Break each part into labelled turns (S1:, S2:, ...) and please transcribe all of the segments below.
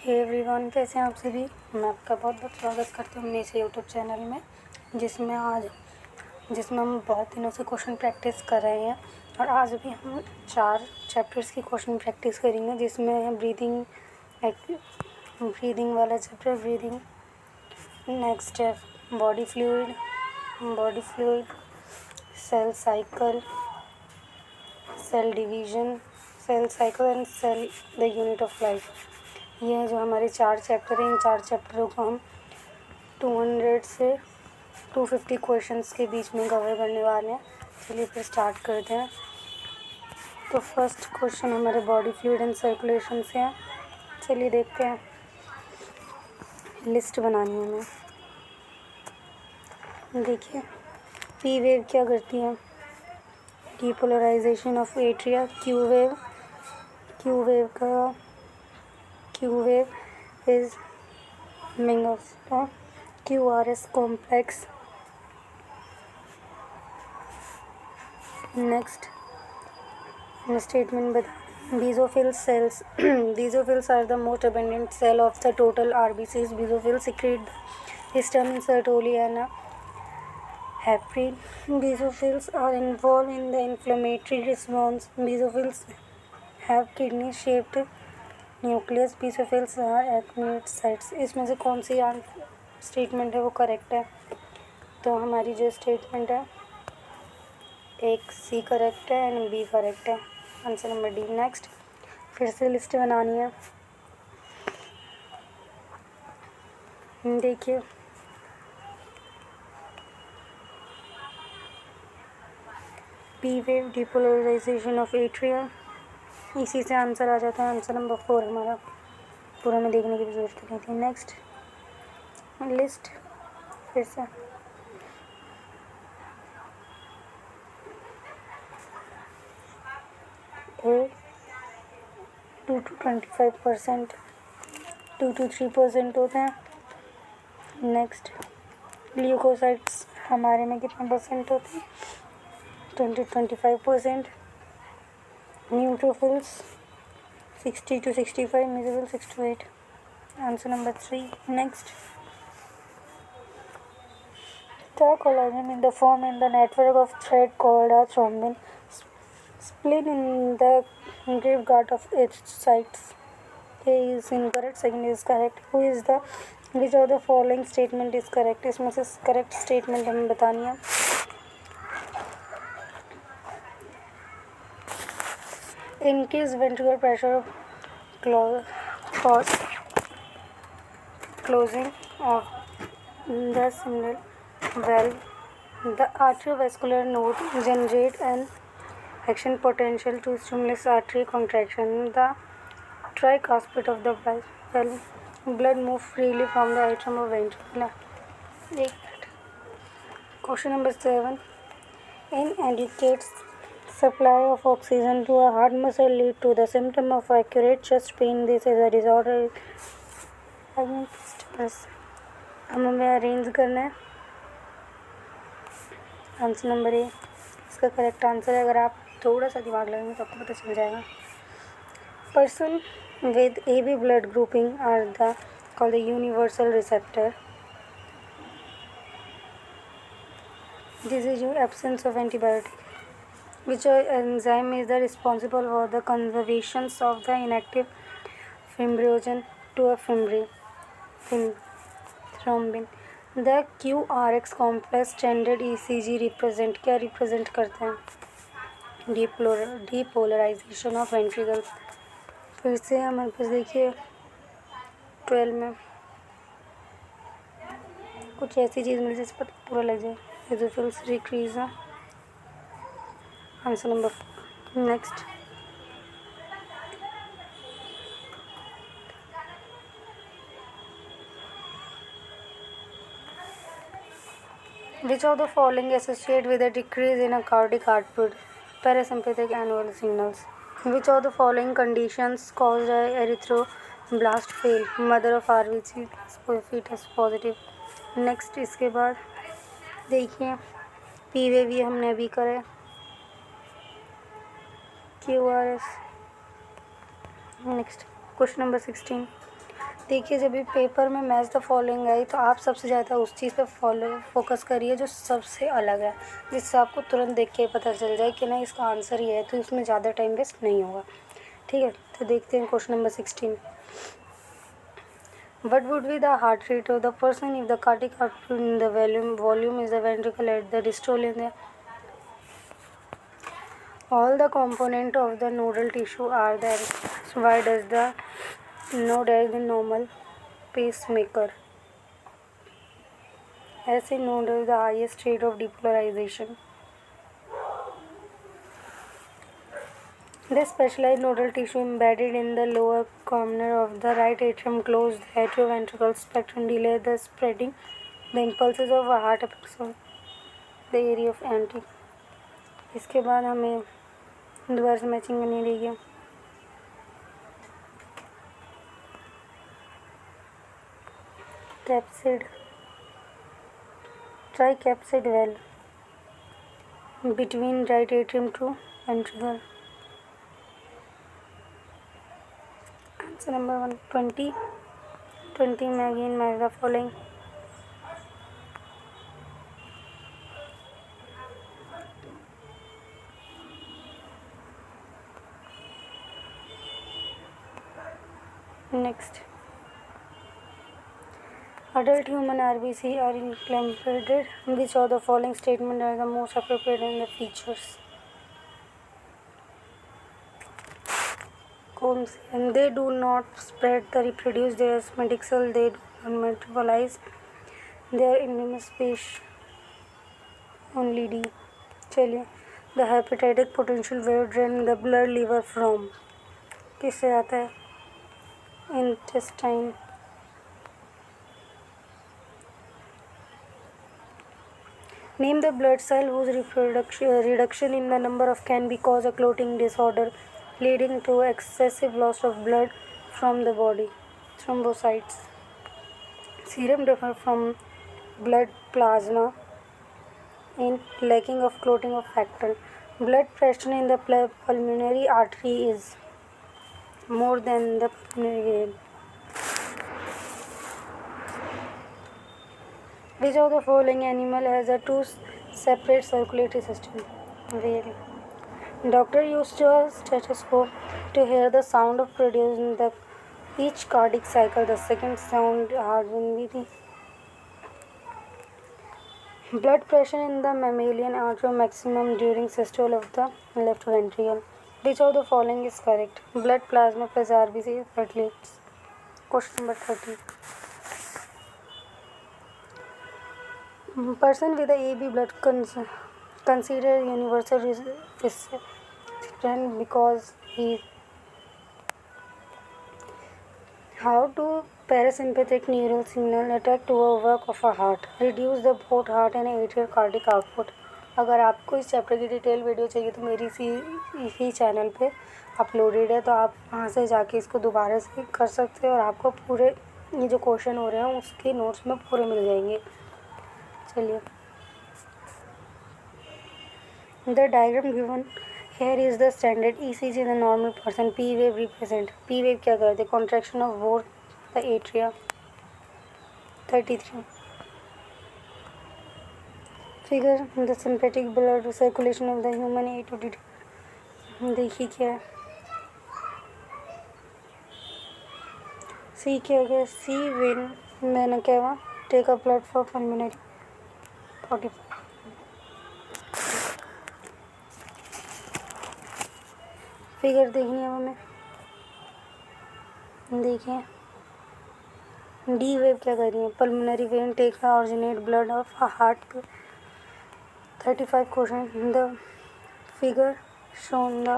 S1: Hey everyone, कैसे हैं आप सभी। मैं आपका बहुत बहुत स्वागत करती हूँ मेरे यूट्यूब चैनल में, जिसमें हम बहुत दिनों से क्वेश्चन प्रैक्टिस कर रहे हैं। और आज भी हम 4 चैप्टर्स की क्वेश्चन प्रैक्टिस करेंगे, जिसमें है ब्रीदिंग वाला चैप्टर ब्रीदिंग। नेक्स्ट है body fluid, cell cycle, cell division, cell cycle and cell the unit of life. ये है जो हमारे 4 चैप्टर हैं। इन 4 चैप्टरों को हम 200 से 250 क्वेश्चंस के बीच में कवर करने वाले हैं। चलिए फिर स्टार्ट करते हैं। तो फर्स्ट क्वेश्चन हमारे बॉडी फ्लूइड एंड सर्कुलेशन से है। चलिए देखते हैं। लिस्ट बनानी है हमें। देखिए, पी वेव क्या करती है? Depolarisation of atria. Q wave is QRS complex. Next statement बता। Basophil cells basophils are the most abundant cell of the total RBCs. Basophils secrete the histamine, sertoli and heparin. Basophils are involved in the inflammatory response. Basophils have kidney shaped nucleus. Basophils are एक्टिनेट साइट्स। इसमें से कौन सी statement है वो correct है? तो हमारी जो स्टेटमेंट है, एक सी करेक्ट है एंड बी करेक्ट है। Answer number D. नेक्स्ट, फिर से लिस्ट बनानी है। देखिए, P wave, depolarisation of atria, इसी से आंसर आ जाता है। आंसर नंबर 4 हमारा। पूरा में देखने की भी जरूरत नहीं थी। नेक्स्ट लिस्ट फिर से। ए 2 to 25%, 2 to 3% होते हैं। नेक्स्ट, ल्यूकोसाइट्स हमारे में कितने परसेंट होते हैं? 20-25%। Neutrophils 60 to 65, मेसोफिल्स 6 to 8। Answer number 3। Next, the collagen in the form in the network of thread called a thrombin split in the grave guard of its sites. A is incorrect, second is correct. Which of the following statement is correct? इसमें से correct statement हमें बतानी है। Increased ventricular pressure cause closing of the seminal valve. The arteriovascular node generate an action potential to stimulate artery contraction. The tricuspid of the valve. Blood move freely from the atrium of ventricle. Question number 7. Inadequate supply of oxygen to a heart muscle lead to the symptom of acute chest pain. This is a disorder. हमें arrange करना है। Answer number A इसका correct answer है। अगर आप थोड़ा सा दिमाग लगाएंगे तो आपको पता चल जाएगा। Person with AB blood grouping are called the universal receptor. This is the absence of antibiotic. Which enzyme is the responsible for the conversion of the inactive fibrinogen to a thrombin? The QRX complex standard ECG represent क्या represent करते हैं? Depolarization of ventricles. फिर से हमारे पास देखिए 12 में कुछ ऐसी चीज़ मिल जिस पर पूरा लग जाए। बेसोफिल्स डिक्रीज है। Answer number 4। Next, which of the following associate with a decrease in a cardiac output? Parasympathetic annual signals. Which of the following conditions caused erythroblast fail? Mother of RBC fetus positive. Next, इसके बाद देखिए P वे भी हमने अभी करा। QRS। Next, question number 16. देखिए, जब भी पेपर में मैच द फॉलोइंग आई तो आप सबसे ज़्यादा उस चीज़ पे फोकस करिए जो सबसे अलग है, जिससे आपको तुरंत देख के पता चल जाए कि नहीं इसका आंसर ये है, तो इसमें ज़्यादा टाइम वेस्ट नहीं होगा। ठीक है, तो देखते हैं question number 16। What would be the heart rate of the person if the cardiac output in the volume is the ventricle at the diastole in the all the component of the nodal tissue are there. So why does the node as the normal pacemaker? As a node is the highest rate of depolarization. The specialized nodal tissue embedded in the lower corner of the right atrium close the atrioventricular spectrum, delay the spreading the impulses of a heart episode, the area of anti. इसके बाद हमें दोबारा से matching करनी रहेगी। Capsid tricapsid valve between right atrium to ventricle. Answer number 120. 20 में again match the following. Next, adult human RBC are implanted. Which of the following statement are the most appropriate in the features? कौन से? And they do not spread the reproduce their somatic cell. They do not metabolize their immune space. Only D. चलिए, the hepatic potential wave drain the blood liver from किससे आता है? Intestine. Name the blood cell whose reduction in the number of can be cause a clotting disorder leading to excessive loss of blood from the body. Thrombocytes. Serum differ from blood plasma in lacking of clotting of factor. Blood pressure in the pulmonary artery is more than the pulmonary vein. Which of the following animal has a two separate circulatory system? Whale. Doctor used a stethoscope to hear the sound of produced in the each cardiac cycle. The second sound heartbeat. Blood pressure in the mammalian artery maximum during systole of the left ventricle. Which of the following is correct? Blood plasma plus RBC platelets. Question number 30. Person with the AB blood considered universal recipient because he. How do parasympathetic neural signal attract to a work of a heart, reduce the both heart and atrial cardiac output? अगर आपको इस chapter की detail video चाहिए तो मेरी इसी channel पे uploaded है, तो आप वहाँ से जाके इसको दोबारा से कर सकते हैं और आपको पूरे ये जो क्वेश्चन हो रहे हैं उसके नोट्स में पूरे मिल जाएंगे। चलिए, the diagram given here is the standard ECG in a normal person. P wave represent. P wave क्या करते हैं? Contraction of both the atria. 33. Figure the sympathetic blood circulation of the human A2D. देखिए क्या है? C क्या है? C vein मैंने क्या हुआ? Take a blood for pulmonary. 45. Figure देखनी है हमें। देखिए, डी वेव क्या कर रही है? Pulmonary vein take originate blood of a heart. 35 question. The figure shown the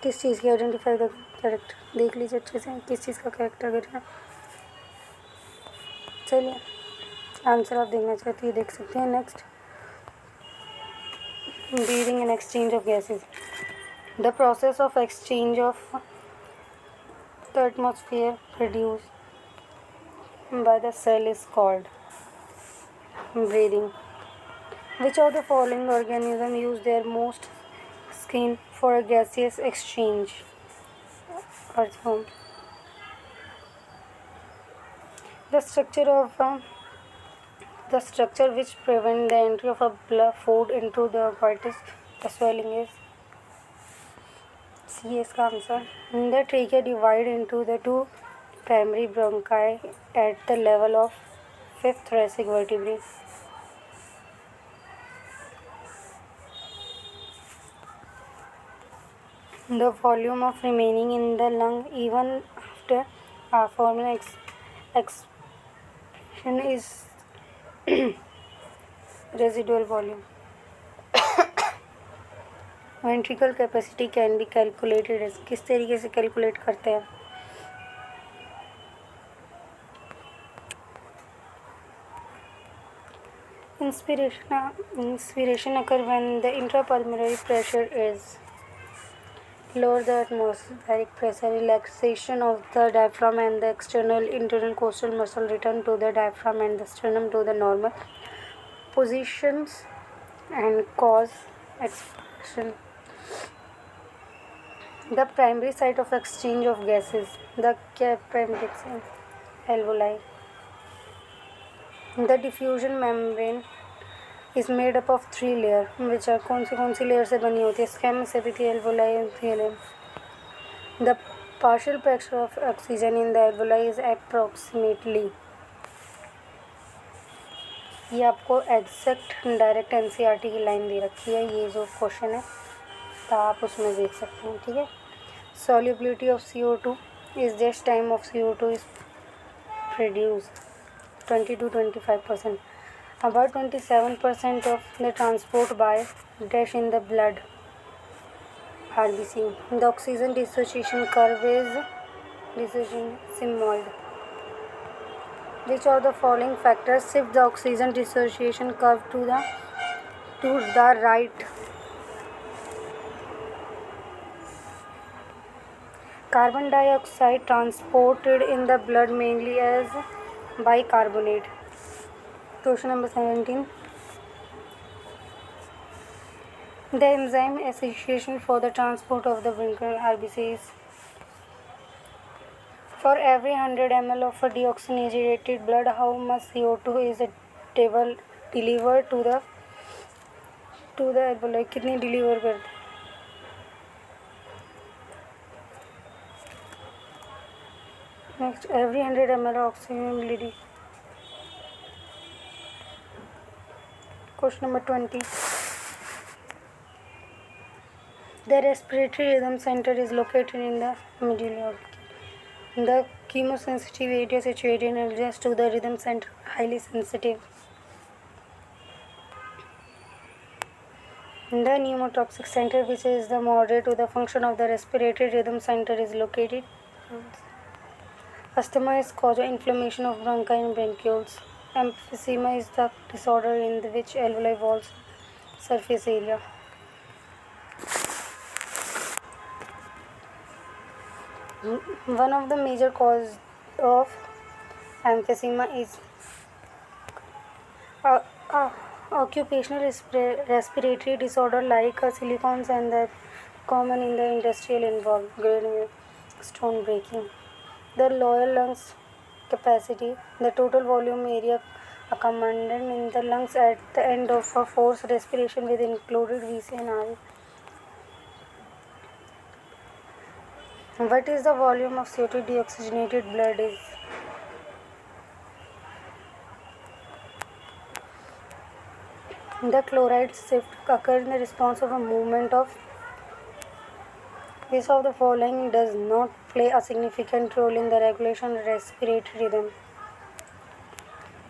S1: किस चीज़ की आइडेंटिफाई द कैरेक्टर। देख लीजिए अच्छे से किस चीज़ का कैरेक्टर कर रहा है। चलिए, आंसर आप देखना चाहते हैं देख सकते हैं। Next, breathing and exchange of gases. The process of exchange of the atmosphere produced by the cell is called breathing. Which of the following organisms use their most skin for a gaseous exchange? Earthworm. The structure which prevent the entry of food into the vitis, the swelling is C is the answer. The trachea divide into the two primary bronchi at the level of fifth thoracic vertebrae. The volume of remaining in the lung even after formal expiration is residual volume. Ventricle capacity can be calculated as किस तरीके से calculate करते हैं? Inspiration occur when the intrapulmonary pressure is lower, the atmospheric pressure, relaxation of the diaphragm and the external intercostal muscle return to the diaphragm and the sternum to the normal positions and cause expansion. The primary site of exchange of gases, the primary alveoli. The diffusion membrane is made up of 3 layers, which are कौन सी layer से बनी होती है? Squamous, epithelial, alveoli and ileum. The partial pressure of oxygen in the alveoli is approximately, ये आपको exact direct NCERT की line दे रखी है, ये जो क्वेश्चन है तो आप उसमें देख सकते हैं, ठीक है. Solubility of CO2 is just time of CO2 is produced 20 to 25%. About 27% of the transport by dash in the blood RBC. The oxygen dissociation curve is sigmoid. Which of the following factors shift the oxygen dissociation curve to the right? Carbon dioxide transported in the blood mainly as bicarbonate. Question number 17. The enzyme association for the transport of the bronchial RBCs. For every 100 ml of a deoxygenated blood, how much CO2 is delivered to the alveoli? कितनी deliver करते हैं? Next, every 100 ml of oxygen bleeding. Question number 20. The respiratory rhythm center is located in the medulla. The chemosensitive area situated adjacent to the rhythm center highly sensitive. The pneumotoxic center, which is the moderate to the function of the respiratory rhythm center, is located. Asthma is caused by inflammation of bronchi and bronchioles. Emphysema is the disorder in which alveoli walls surface area. One of the major causes of emphysema is occupational respiratory disorder like silicons and the common in the industrial environment, stone breaking. The lower lungs capacity, the total volume area commanded in the lungs at the end of a forced respiration with included VC and RE. What is the volume of CO2 deoxygenated blood is? The chloride shift occurs in the response of a movement of which of the following does not play a significant role in the regulation of respiratory rhythm?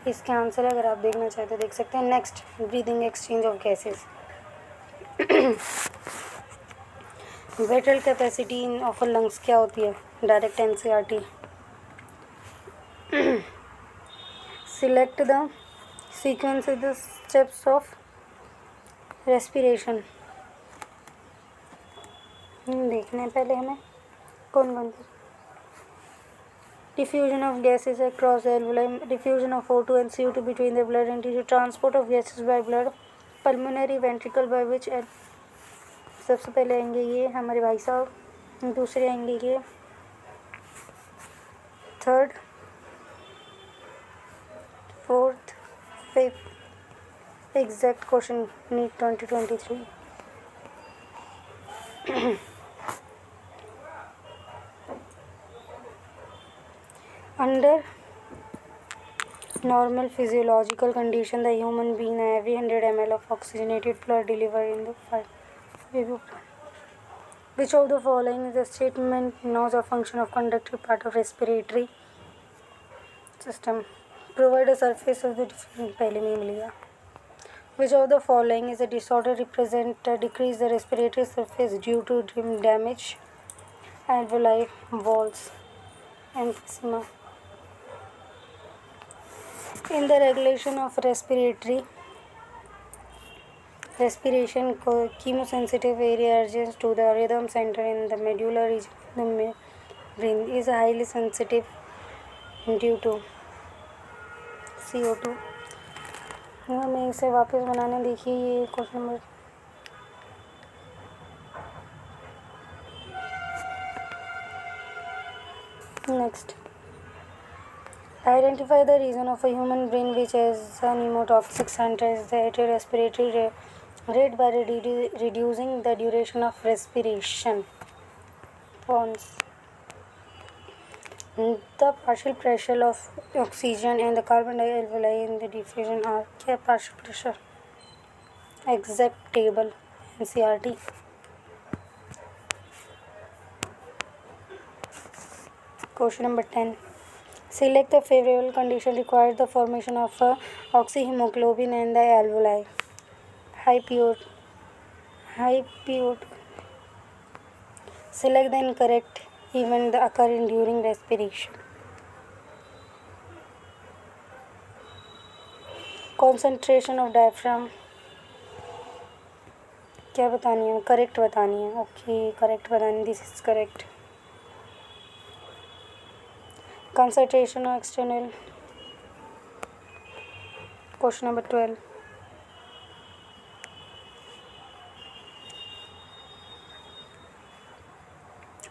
S1: इसका answer अगर आप देखना चाहते हैं देख सकते हैं. Next, breathing exchange of gases. Vettel capacity of lungs क्या होती है? Direct NCERT. Select the sequence the steps of respiration. देखना है पहले हमें कौन कौन सी. Diffusion of gases across the alveoli, diffusion of O2 and CO2 between the blood and tissue, transport of gases by blood, pulmonary ventricle by which सबसे पहले आएंगे ये हमारे भाई साहब, दूसरे आएंगे ये, third Fourth, fifth, exact question, NEET 2023. Under normal physiological condition, the human being every 100 ml of oxygenated blood delivered in the five. Which of the following is a statement knows a function of conductive part of respiratory system? Provide a surface of the different पहले में ही मिल गया. Which of the following is a disorder represent decrease the respiratory surface due to damage alveoli, walls, emphysema? In the regulation of respiration, chemosensitive area adjacent to the rhythm center in the medulla region of the brain is highly sensitive due to CO2. हमें इसे वापस बनाने देखिए. ये question number next. Identify the region of a human brain which has a pneumotoxic center is the respiratory rate by reducing the duration of respiration. Pons. The partial pressure of oxygen and the carbon dioxide alveoli in the diffusion are क्या partial pressure? Exact table NCERT. Question number 10. Select the favorable condition requires the formation of oxyhemoglobin and the alveoli. High purity. Select the incorrect event occurring during respiration. Concentration of diaphragm. क्या बतानी है? Correct बतानी है. Okay, correct बतानी. This is correct. Concentration of external. Question number 12.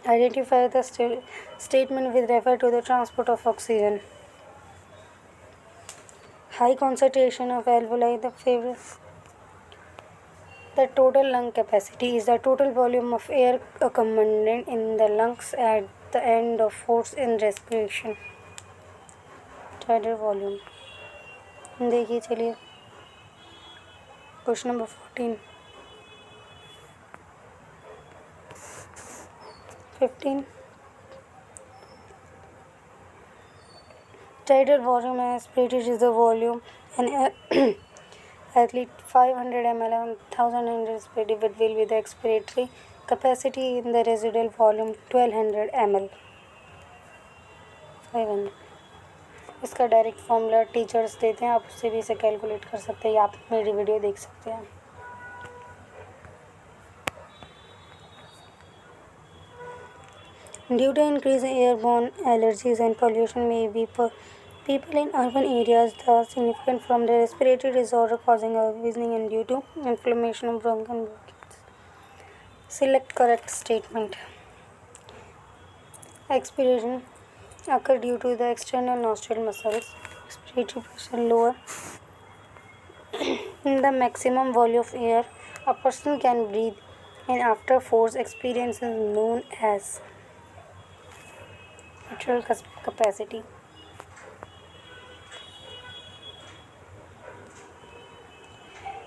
S1: Identify the statement with refer to the transport of oxygen. High concentration of alveoli. The total lung capacity is the total volume of air accumulated in the lungs at the end of force in respiration. Tidal volume. देखिए चलिए. Question number 14. 15. Tidal volume aspirated is the volume an athlete 500 ml and 1000 respirated but will be the expiratory capacity in the residual volume 1200 ml. 500. इसका direct formula teachers देते हैं, आप उससे भी इसे calculate कर सकते हैं या आप मेरी वीडियो देख सकते हैं. Due to increase in airborne allergies and pollution may be people in urban areas the significant from the respiratory disorder causing wheezing and due to inflammation of bronchial bronchitis. Select correct statement. Expiration occur due to the external nostril muscles. Respiratory pressure lower. The maximum volume of air a person can breathe and after force experience is known as natural capacity.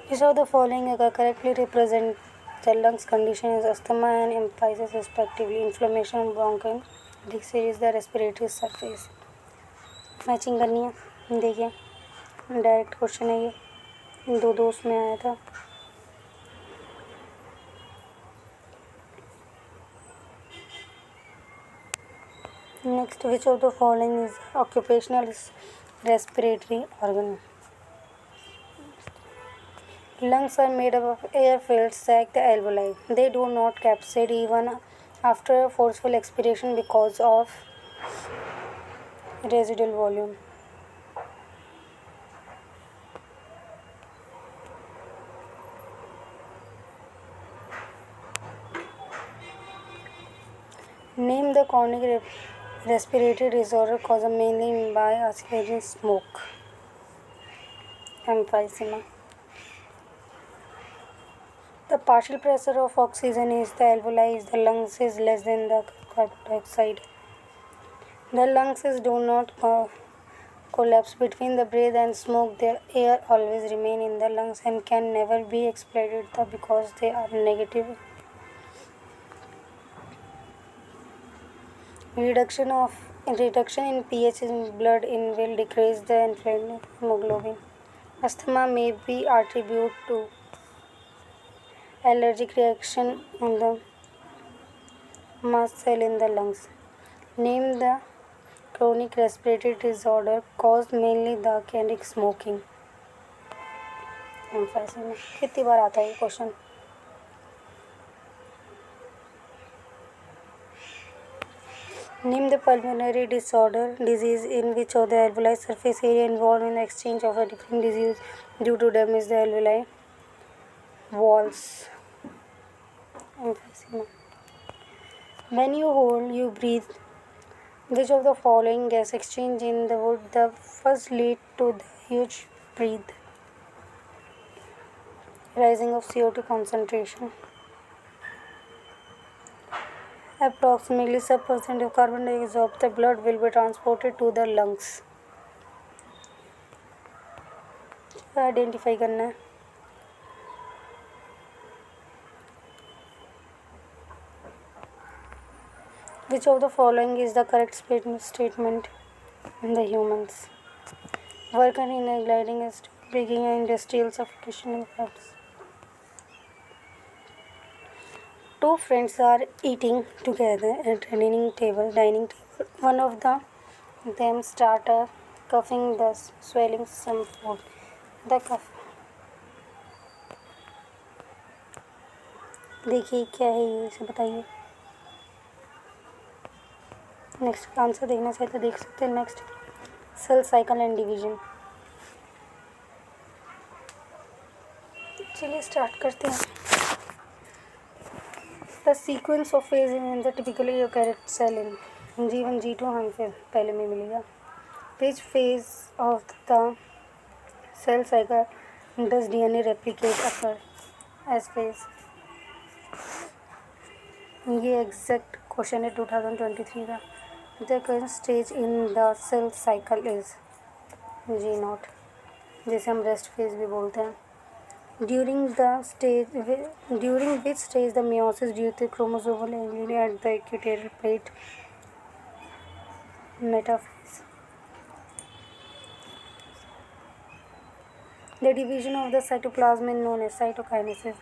S1: Which of the following correctly represent the lungs condition is asthma and emphysis respectively. Inflammation of bronchial. This is the respiratory surface. Matching करनी है. देखिए direct question है ये. दो उसमें आया था. Next, which of the following is occupational respiratory organ? Lungs are made up of air-filled sac, the alveoli. They do not capsicate even after forceful expiration because of residual volume. Name the chronic respiratory disorder caused mainly by accelerated smoke. Emphysema. The partial pressure of oxygen is the alveoli is the lungs is less than the carbon dioxide. The lungs do not collapse between the breath and smoke. The air always remain in the lungs and can never be expelled because they are negative. Reduction in pH in blood in will decrease the inflamed hemoglobin. Asthma may be attributed to allergic reaction on the mast cell in the lungs. Name the chronic respiratory disorder caused mainly the chronic smoking. Emphysema. कितनी बार आता है ये question? Name the pulmonary disease in which of the alveoli surface area involved in the exchange of a different disease due to damage the alveoli walls. Emphysema. When you hold, you breathe. Which of the following gas exchange in the wood the first lead to the huge breath? Rising of CO2 concentration. Approximately some percent of carbon dioxide of the blood will be transported to the lungs. Identify करना है. Which of the following is the correct statement in the humans? Worker in a gliding is breaking an industrial suffocation effects. Two friends are eating together at a dining table. One of them started coughing, thus swallowing some food. The cough. देखिए क्या है ये, इसे बताइए. Next का answer देखना चाहिए तो देख सकते हैं. Next cell cycle and division. चलिए स्टार्ट करते हैं. The sequence of phase in the typically eukaryotic cell in G1 G2 हम फिर पहले में मिलेगा. Which phase of the cell cycle does DNA replicate occur? S phase. ये एग्जैक्ट क्वेश्चन है 2023 का. The current stage in the cell cycle is G0, जिसे हम रेस्ट फेज भी बोलते हैं. During which stage the meiosis due to chromosomal angle at the equatorial plate? Metaphase. The division of the cytoplasm is known as cytokinesis.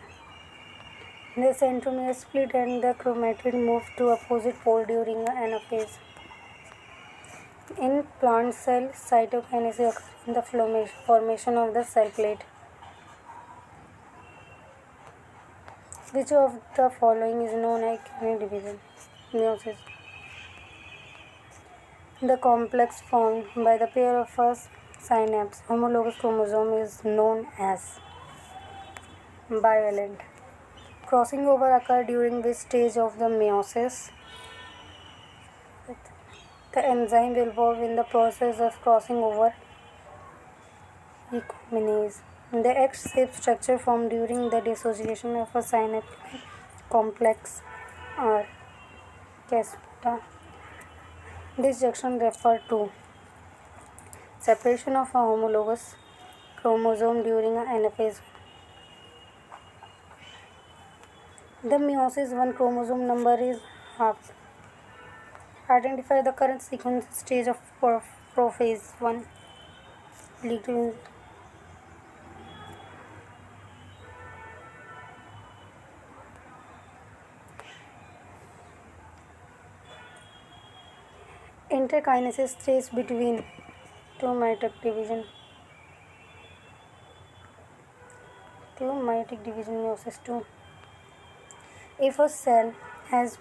S1: The centromere split and the chromatid move to opposite pole during anaphase. In plant cell, cytokinesis occurs in the formation of the cell plate. Which of the following is known as kinase division? Meiosis. The complex formed by the pair of first synapse homologous chromosome is known as bivalent. Crossing over occurs during which stage of the meiosis? The enzyme involved in the process of crossing over recombinase. The X-shaped structure formed during the dissociation of a synaptic complex are caspita. This junction refers to separation of a homologous chromosome during anaphase. The meiosis one chromosome number is half. Identify the current sequence stage of prophase 1. Interkinesis stage between two mitotic division. Meiosis 2. If a cell has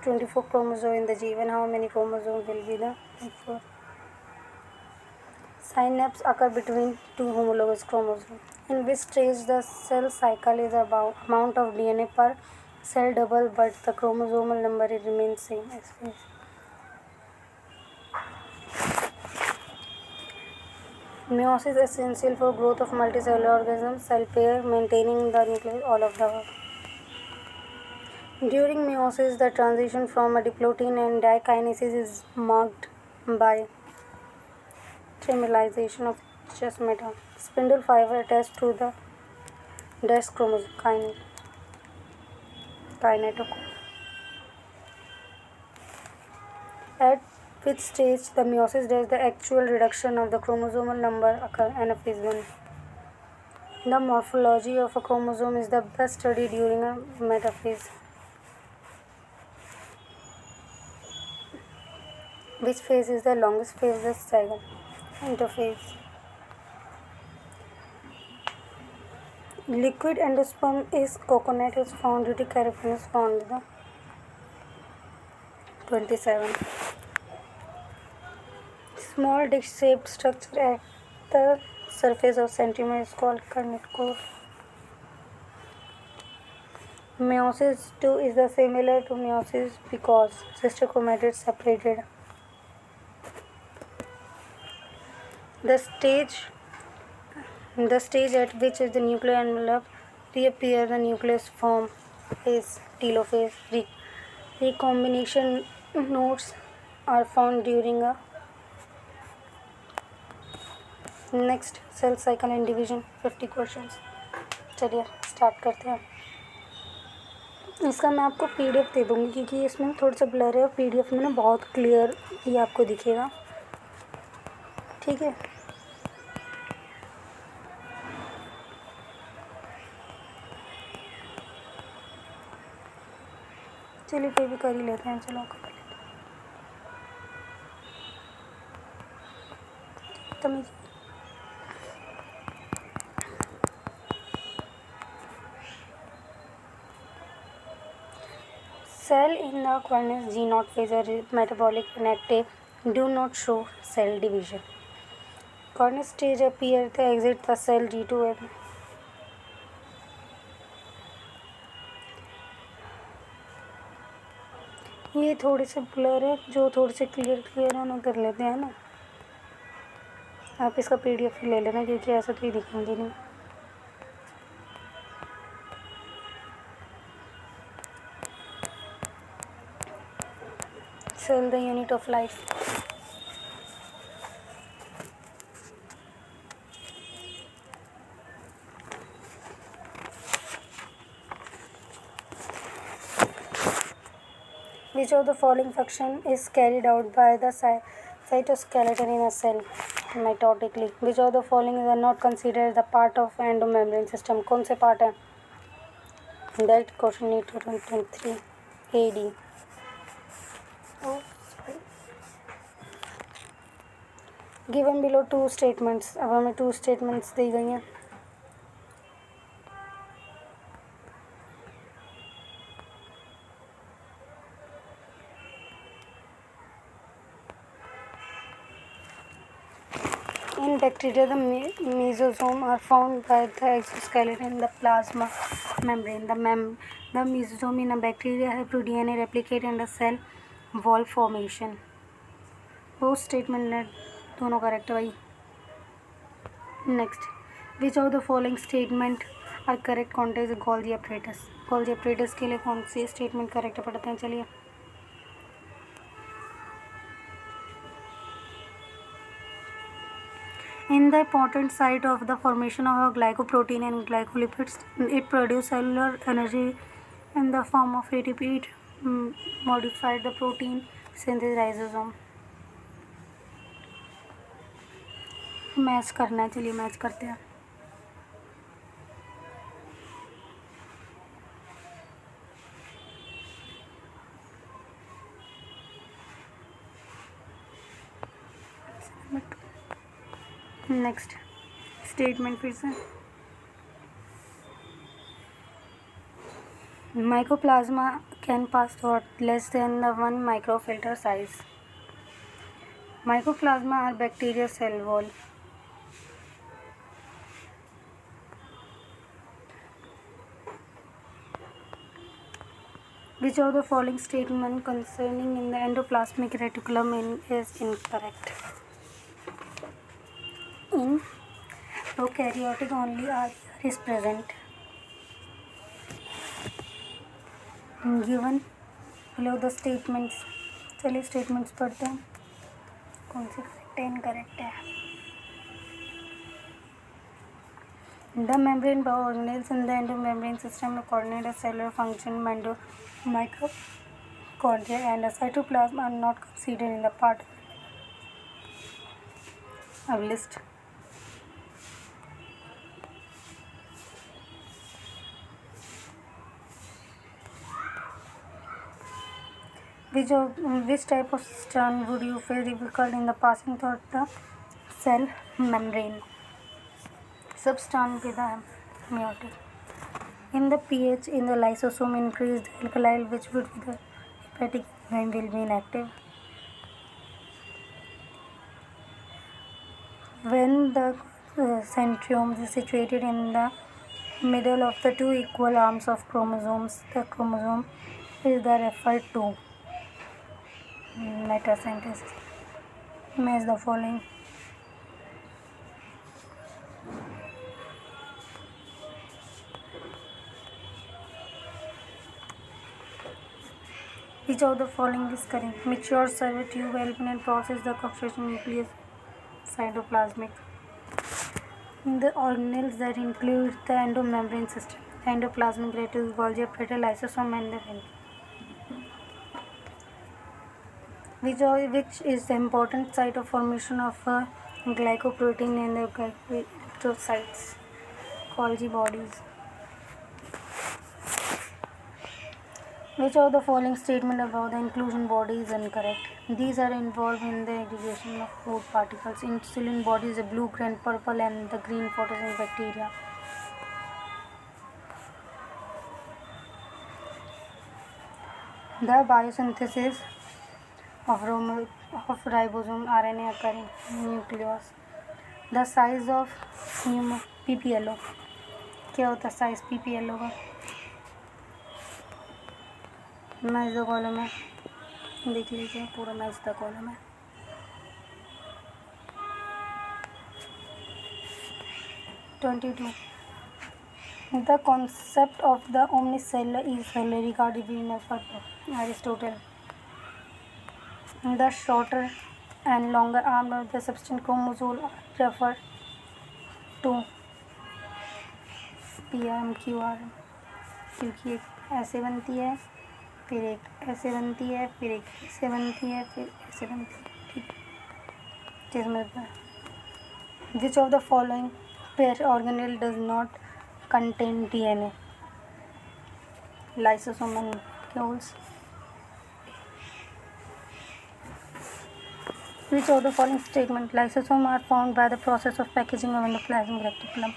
S1: 24 chromosomes in the G1, how many chromosomes will be the 24? Synapse occur between two homologous chromosomes. In which stage the cell cycle is about amount of DNA per cell double, but the chromosomal number remains same as Meiosis is essential for growth of multicellular organisms, cell pair, maintaining the nucleus, all of the above. During meiosis, the transition from a diplotin and dikinases is marked by trimerization of chiasmata, spindle fiber attached to the DES chromosome kinetochore. At which stage the meiosis does the actual reduction of the chromosomal number occur, anaphase 1. The morphology of a chromosome is the best studied during a metaphase. Which phase is the longest phase of the cycle? Interphase. Liquid endosperm is coconut is found due to carotene is found in the 27. Small dish-shaped structure at the surface of centromere is called kinetochore. Meiosis 2 is the similar to meiosis because sister chromatids separated. The stage at which the nuclear envelope reappear the nucleus form is telophase. Recombination nodes are found during a next cell cycle and division 50 questions. चलिए start करते हैं। इसका मैं आपको PDF दे दूँगी क्योंकि इसमें थोड़ा सा ब्लर है और पीडीएफ में ना बहुत क्लियर ये आपको दिखेगा, ठीक है। चलिए कोई भी कर ही लेते हैं, चलो कर लेते हैं। तमीज़ cell in the Cornus G0 phase are metabolic inactive, do not show cell division. Cornus stage appear to exit the cell G2 and ये थोड़े से ब्लर है, जो थोड़े से क्लियर है ना कर लेते हैं ना। आप इसका पीडीएफ ले लेना क्योंकि ऐसा तो ही दिखेंगे नहीं। Cell the unit of life. Which of the following function is carried out by the cytoskeleton in a cell mitotically? Which of the following are not considered the part of endomembrane system? कौन से part है? That question need 2023 AD. Oh, sorry. Given below two statements. अब हमें two statements दी गई हैं। In bacteria, the mesosome are found by the exoskeleton in the plasma membrane. The mesosome in a bacteria help to DNA replicate and the cell wall formation. Both statement ने दोनों correct है भाई। Next, which of the following statement are correct contains Golgi apparatus? Golgi apparatus के लिए कौन सी statement correct है पढ़ते हैं, चलिए। In the important site of the formation of a glycoprotein and glycolipids, it produces cellular energy in the form of ATP. It modified the protein synthesis rhizosome. Match करना है, चलिए मैच करते हैं। Next statement फिर से। Mycoplasma can pass through less than the 1 microfilter size. Mycoplasma are bacterial cell wall. Which of the following statement concerning in the endoplasmic reticulum is incorrect? In prokaryotic only RBR is present. Given below the statements, चलिए statements पढ़ते हैं कौन C correct है incorrect है. The membrane organelles in the endomembrane system coordinate a cellular function. Mitochondria and cytoplasm are not considered in the part of list. Which type of strand would you feel difficult in the passing through the cell membrane? Substrand with the meiotic. In the pH in the lysosome increase the alkyl, which would be the hepatic enzyme will be inactive. When the centromere is situated in the middle of the two equal arms of chromosomes, the chromosome is the referred to metasynthesis. Match the following. Which of the following is correct? Mature cellular tube element process the construction nucleus cytoplasmic. The organelles that include the endomembrane system, endoplasmic reticulum, Golgi apparatus, lysosome, and the ventricle. Which is the important site of formation of a glycoprotein in the erythrocytes, Golgi bodies. Which of the following statement about the inclusion body is incorrect? These are involved in the aggregation of food particles. Insulin body is a blue, green, purple, and the green photosynthetic bacteria. The biosynthesis of ribosome RNA occurring nucleus. The size of PPLO. क्या होता है size PPLO का? Match the column है, देख लीजिए पूरा match the column है. The concept of the omnicellular is regarded in Aristotle. The shorter and longer arm of the substance chromosome are referred to PMQR, क्योंकि एक ऐसे बनती है फिर एक ऐसे बनती है फिर एक ऐसे बनती है फिर ऐसे बनती है. ठीक है. Which of the following pair organelle does not contain DNA? Lysosome and vacuoles. Which of the following statement? Lysosomes are formed by the process of packaging of endoplasmic reticulum.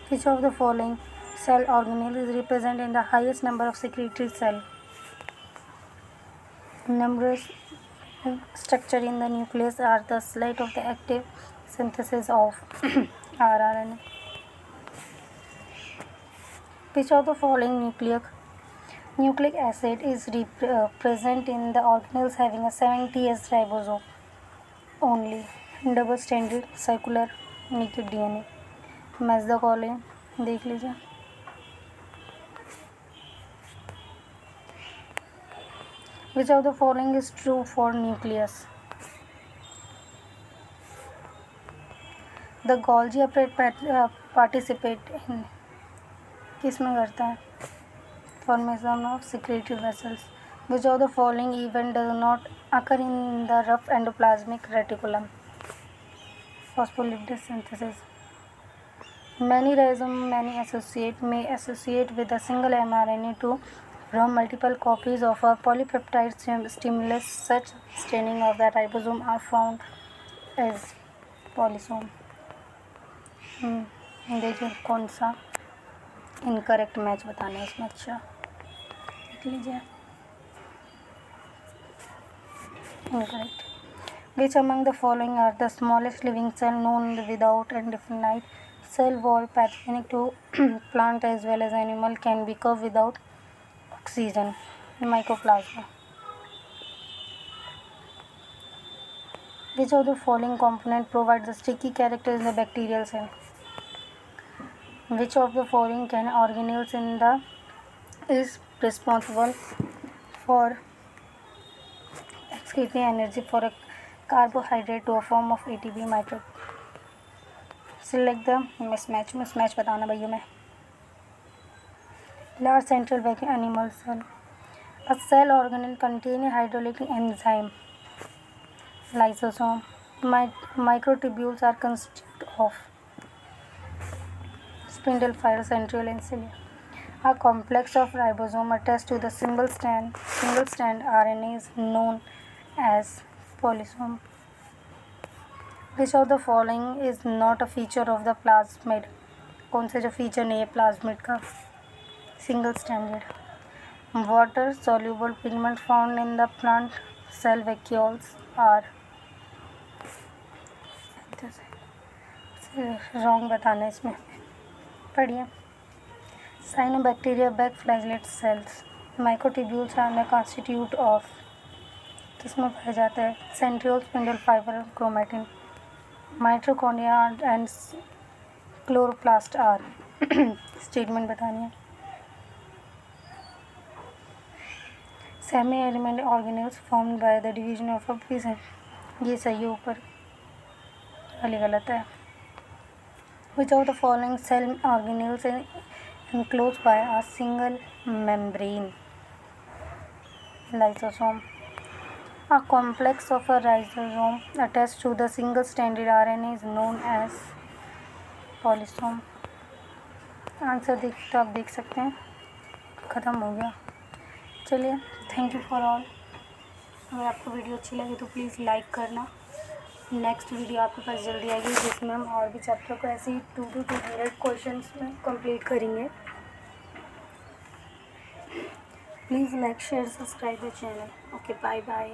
S1: Which of the following cell organelle is represented in the highest number of secretory cells? Numerous structure in the nucleus are the site of the active synthesis of rRNA. Which of the following nucleic acid is present in the organelles having a 70S ribosome only? Double-stranded circular naked DNA. Match the column देख लीजिए. Which of the following is true for nucleus? The Golgi apparatus participate in किस में करता है? Formation of secretory vessels. Which of the following event does not occur in the rough endoplasmic reticulum? Phospholipid synthesis. Many rhizomes may associate with a single mRNA to from multiple copies of a polypeptide stimulus. Such staining of the ribosome are found as polysome. देखिए कौन सा incorrect match बताना है इसमें. अच्छा देख लीजिए. Incorrect. Which among the following are the smallest living cell known without indefinite cell wall pathogenic to plant as well as animal can be curved without oxygen? Mycoplasma. Which of the following component provides the sticky character in the bacterial cell? Which of the following can organelles in the is responsible for excreting energy for a carbohydrate to a form of ATP mitochondria? Select the mismatch बताना भैया मैं. Large central vacuum animal cell. A cell organelle containing hydraulic enzyme. Lysosome. Microtubules are constituted of spindle, fiber, centriole, and cilia. A complex of ribosome attached to the single strand RNA is known as polysome. Which of the following is not a feature of the plasmid? कौन सा जो feature नहीं है plasmid का? Single stranded. Water soluble pigment found in the plant cell vacuoles are wrong बताना इसमें. पढ़िए. Cyanobacteria back flagellate cells. Microtubules are constitute of किसमें पाया जाता है? Centriole, spindle, fiber, chromatin. Mitochondria and chloroplast are statement बतानी है. Semi element organelles formed by the division of a piece. ये सही है ऊपर वाली गलत है. Which of the following cell organelles is enclosed by a single membrane? Lysosome. A complex of a ribosome attached to the single stranded RNA is known as polysome. Answer देख तो आप देख सकते हैं. ख़त्म हो गया. चलिए, थैंक यू फॉर ऑल. अगर आपको वीडियो अच्छी लगी तो प्लीज़ लाइक करना. नेक्स्ट वीडियो आपके पास जल्दी आएगी जिसमें हम और भी चैप्टर को ऐसे ही 2 to 2 मिनट क्वेश्चंस में कंप्लीट करेंगे. Please like share subscribe the channel. Okay, bye bye.